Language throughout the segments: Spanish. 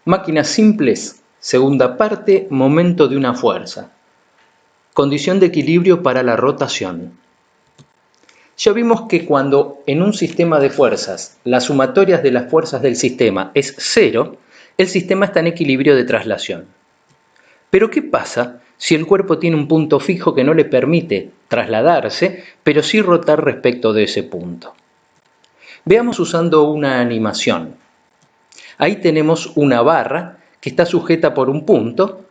Máquinas simples, segunda parte, momento de una fuerza. Condición de equilibrio para la rotación. Ya vimos que cuando en un sistema de fuerzas las sumatorias de las fuerzas del sistema es cero, el sistema está en equilibrio de traslación. Pero ¿qué pasa si el cuerpo tiene un punto fijo que no le permite trasladarse, pero sí rotar respecto de ese punto? Veamos usando una animación. Ahí tenemos una barra que está sujeta por un punto,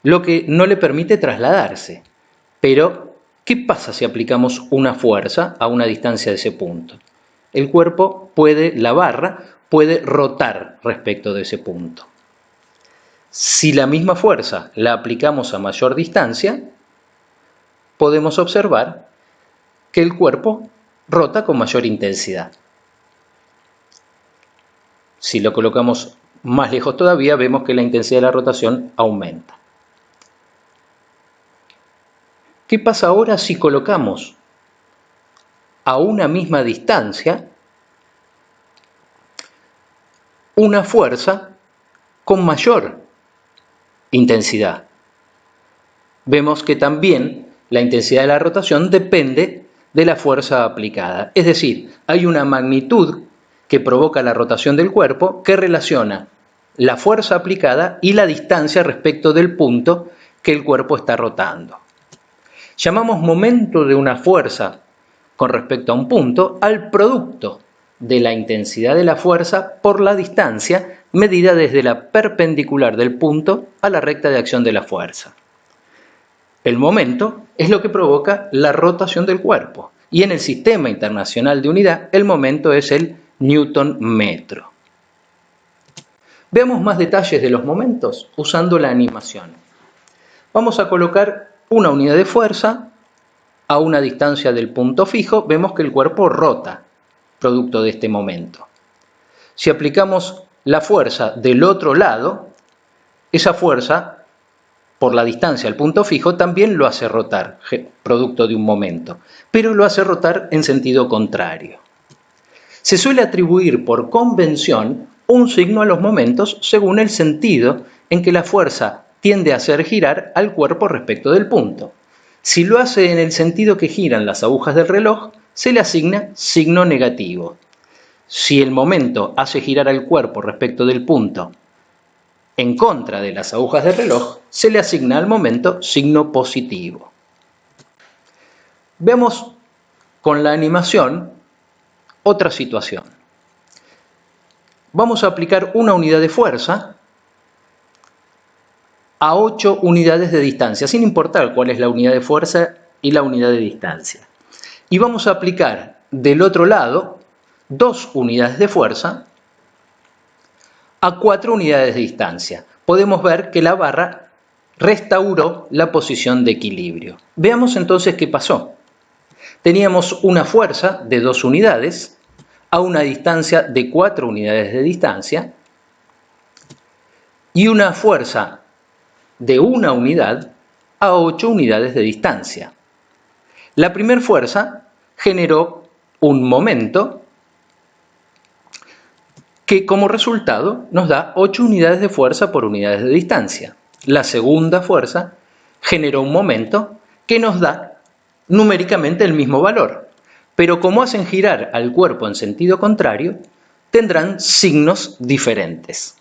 lo que no le permite trasladarse. Pero, ¿qué pasa si aplicamos una fuerza a una distancia de ese punto? El cuerpo la barra puede rotar respecto de ese punto. Si la misma fuerza la aplicamos a mayor distancia, podemos observar que el cuerpo rota con mayor intensidad. Si lo colocamos más lejos todavía, vemos que la intensidad de la rotación aumenta. ¿Qué pasa ahora si colocamos a una misma distancia una fuerza con mayor intensidad? Vemos que también la intensidad de la rotación depende de la fuerza aplicada. Es decir, hay una magnitud que provoca la rotación del cuerpo que relaciona la fuerza aplicada y la distancia respecto del punto que el cuerpo está rotando. Llamamos momento de una fuerza con respecto a un punto al producto de la intensidad de la fuerza por la distancia medida desde la perpendicular del punto a la recta de acción de la fuerza. El momento es lo que provoca la rotación del cuerpo y en el Sistema Internacional de Unidad el momento es el Newton metro. Veamos más detalles de los momentos usando la animación. Vamos a colocar una unidad de fuerza a una distancia del punto fijo. Vemos que el cuerpo rota, producto de este momento. Si aplicamos la fuerza del otro lado, esa fuerza, por la distancia al punto fijo, también lo hace rotar, producto de un momento, pero lo hace rotar en sentido contrario. Se suele atribuir por convención un signo a los momentos según el sentido en que la fuerza tiende a hacer girar al cuerpo respecto del punto. Si lo hace en el sentido que giran las agujas del reloj, se le asigna signo negativo. Si el momento hace girar al cuerpo respecto del punto en contra de las agujas del reloj, se le asigna al momento signo positivo. Veamos con la animación otra situación. Vamos a aplicar una unidad de fuerza a 8 unidades de distancia, sin importar cuál es la unidad de fuerza y la unidad de distancia. Y vamos a aplicar del otro lado 2 unidades de fuerza a 4 unidades de distancia. Podemos ver que la barra restauró la posición de equilibrio. Veamos entonces qué pasó. Teníamos una fuerza de 2 unidades a una distancia de 4 unidades de distancia y una fuerza de 1 unidad a 8 unidades de distancia. La primera fuerza generó un momento que como resultado nos da 8 unidades de fuerza por unidades de distancia. La segunda fuerza generó un momento que nos da numéricamente el mismo valor, pero como hacen girar al cuerpo en sentido contrario, tendrán signos diferentes.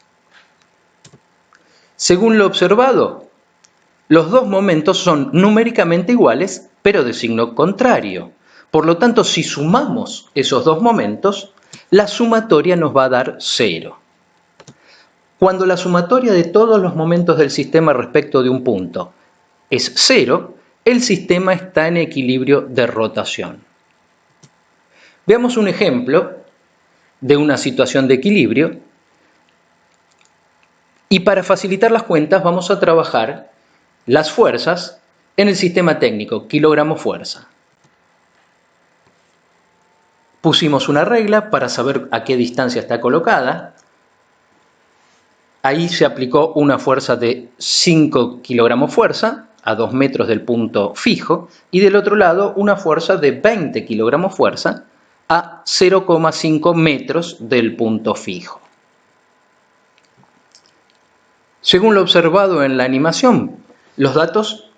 Según lo observado, los dos momentos son numéricamente iguales, pero de signo contrario. Por lo tanto, si sumamos esos dos momentos, la sumatoria nos va a dar 0. Cuando la sumatoria de todos los momentos del sistema respecto de un punto es 0, el sistema está en equilibrio de rotación. Veamos un ejemplo de una situación de equilibrio y para facilitar las cuentas vamos a trabajar las fuerzas en el sistema técnico, kilogramo-fuerza. Pusimos una regla para saber a qué distancia está colocada. Ahí se aplicó una fuerza de 5 kilogramos fuerza a 2 metros del punto fijo y del otro lado una fuerza de 20 kilogramos fuerza a 0,5 metros del punto fijo. Según lo observado en la animación, los datos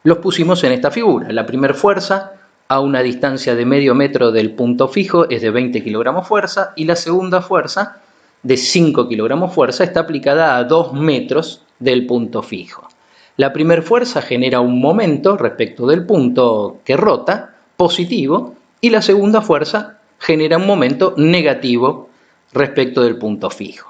los pusimos en esta figura. La primera fuerza a una distancia de medio metro del punto fijo es de 20 kilogramos fuerza y la segunda fuerza de 5 kilogramos fuerza está aplicada a 2 metros del punto fijo. La primera fuerza genera un momento respecto del punto que rota, positivo, y la segunda fuerza genera un momento negativo respecto del punto fijo.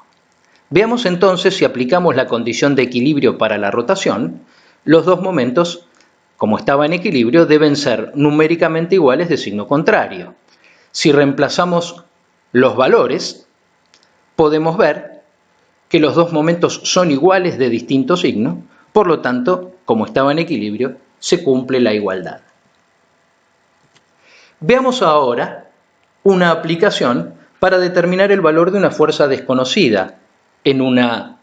Veamos entonces si aplicamos la condición de equilibrio para la rotación, los dos momentos, como estaba en equilibrio, deben ser numéricamente iguales de signo contrario. Si reemplazamos los valores, podemos ver que los dos momentos son iguales de distinto signo, por lo tanto, como estaba en equilibrio, se cumple la igualdad. Veamos ahora una aplicación para determinar el valor de una fuerza desconocida en una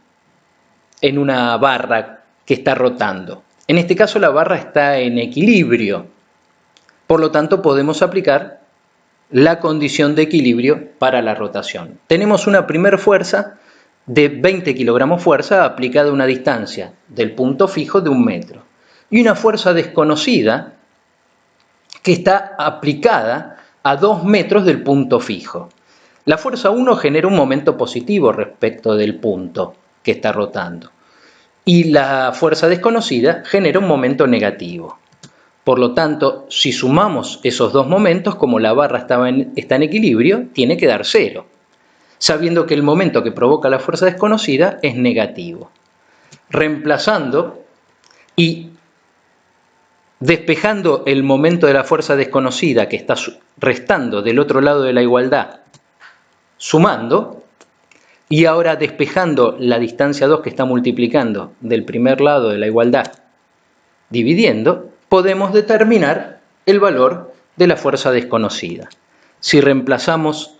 barra que está rotando. En este caso la barra está en equilibrio, por lo tanto podemos aplicar la condición de equilibrio para la rotación. Tenemos una primera fuerza de 20 kilogramos fuerza aplicada a una distancia del punto fijo de 1 metro y una fuerza desconocida que está aplicada a 2 metros del punto fijo. La fuerza 1 genera un momento positivo respecto del punto que está rotando y la fuerza desconocida genera un momento negativo. Por lo tanto, si sumamos esos dos momentos, como la barra está en equilibrio, tiene que dar 0, sabiendo que el momento que provoca la fuerza desconocida es negativo. Reemplazando y despejando el momento de la fuerza desconocida que está restando del otro lado de la igualdad, sumando, y ahora despejando la distancia 2 que está multiplicando del primer lado de la igualdad, dividiendo, podemos determinar el valor de la fuerza desconocida. Si reemplazamos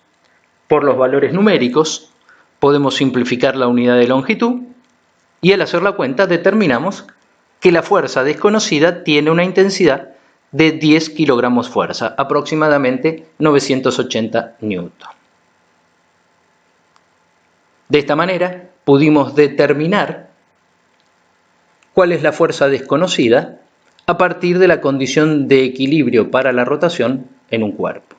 por los valores numéricos, podemos simplificar la unidad de longitud y al hacer la cuenta determinamos que la fuerza desconocida tiene una intensidad de 10 kilogramos fuerza, aproximadamente 980 newton. De esta manera pudimos determinar cuál es la fuerza desconocida a partir de la condición de equilibrio para la rotación en un cuerpo.